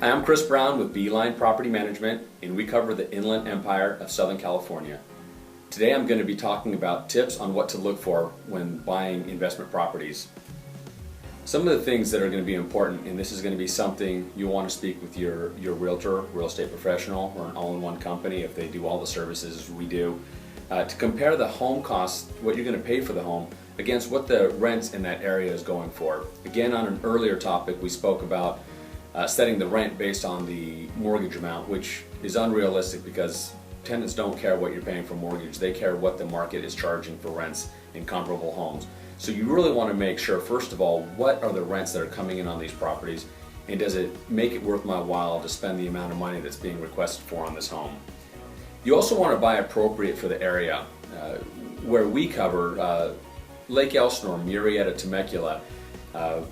Hi, I'm Chris Brown with Beeline Property Management, and we cover the Inland Empire of Southern California. Today I'm going to be talking about tips on what to look for when buying investment properties. Some of the things that are going to be important, and this is going to be something you want to speak with your realtor, real estate professional, or an all-in-one company if they do all the services we do, to compare the home costs, what you're going to pay for the home, against what the rents in that area is going for. Again, on an earlier topic we spoke about setting the rent based on the mortgage amount, which is unrealistic because tenants don't care what you're paying for mortgage. They care what the market is charging for rents in comparable homes. So you really want to make sure, first of all, what are the rents that are coming in on these properties, and does it make it worth my while to spend the amount of money that's being requested for on this home. You also want to buy appropriate for the area. Where we cover Lake Elsinore, Murrieta, Temecula,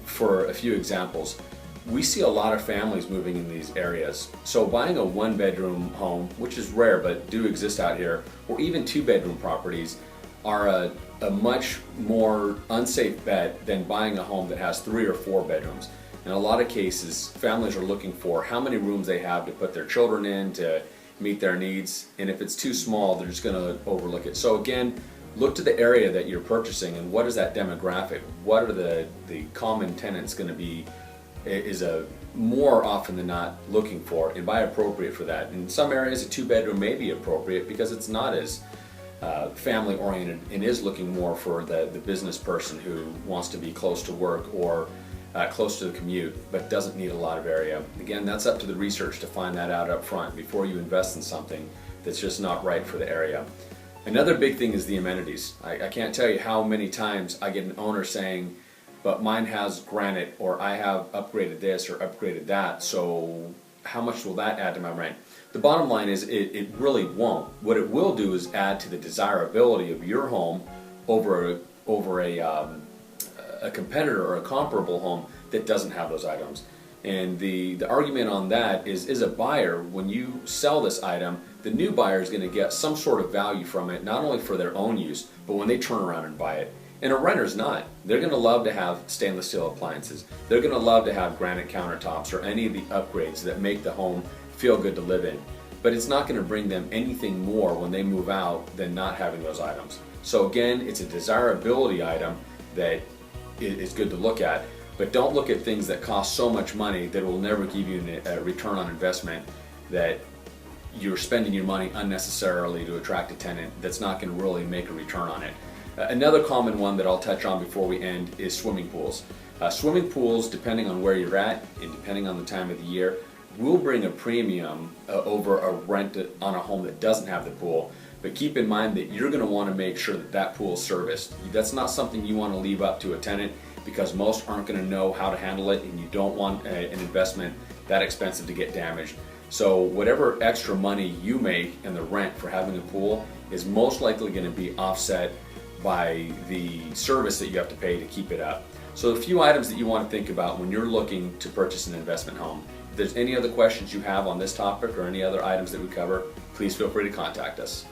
for a few examples. We see a lot of families moving in these areas. So buying a one-bedroom home, which is rare but do exist out here, or even two-bedroom properties are a much more unsafe bet than buying a home that has 3 or 4 bedrooms. In a lot of cases, families are looking for how many rooms they have to put their children in to meet their needs, and if it's too small, they're just going to overlook it. So again, look to the area that you're purchasing and what is that demographic? What are the common tenants going to be, is a more often than not looking for, and buy appropriate for that. In some areas a 2-bedroom may be appropriate because it's not as family oriented and is looking more for the business person who wants to be close to work or close to the commute but doesn't need a lot of area. Again, that's up to the research to find that out up front before you invest in something that's just not right for the area. Another big thing is the amenities. I can't tell you how many times I get an owner saying, but mine has granite, or I have upgraded this or upgraded that, so how much will that add to my rent? The bottom line is it really won't. What it will do is add to the desirability of your home over a competitor or a comparable home that doesn't have those items. And the argument on that is a buyer, when you sell this item, the new buyer is going to get some sort of value from it, not only for their own use, but when they turn around and buy it. And a renter's not. They're going to love to have stainless steel appliances. They're going to love to have granite countertops or any of the upgrades that make the home feel good to live in. But it's not going to bring them anything more when they move out than not having those items. So again, it's a desirability item that is good to look at. But don't look at things that cost so much money that will never give you a return on investment, that you're spending your money unnecessarily to attract a tenant that's not going to really make a return on it. Another common one that I'll touch on before we end is swimming pools. Swimming pools, depending on where you're at and depending on the time of the year, will bring a premium over a rent on a home that doesn't have the pool. But keep in mind that you're going to want to make sure that that pool is serviced. That's not something you want to leave up to a tenant, because most aren't going to know how to handle it, and you don't want an investment that expensive to get damaged. So whatever extra money you make in the rent for having a pool is most likely going to be offset by the service that you have to pay to keep it up. So a few items that you want to think about when you're looking to purchase an investment home. If there's any other questions you have on this topic or any other items that we cover, please feel free to contact us.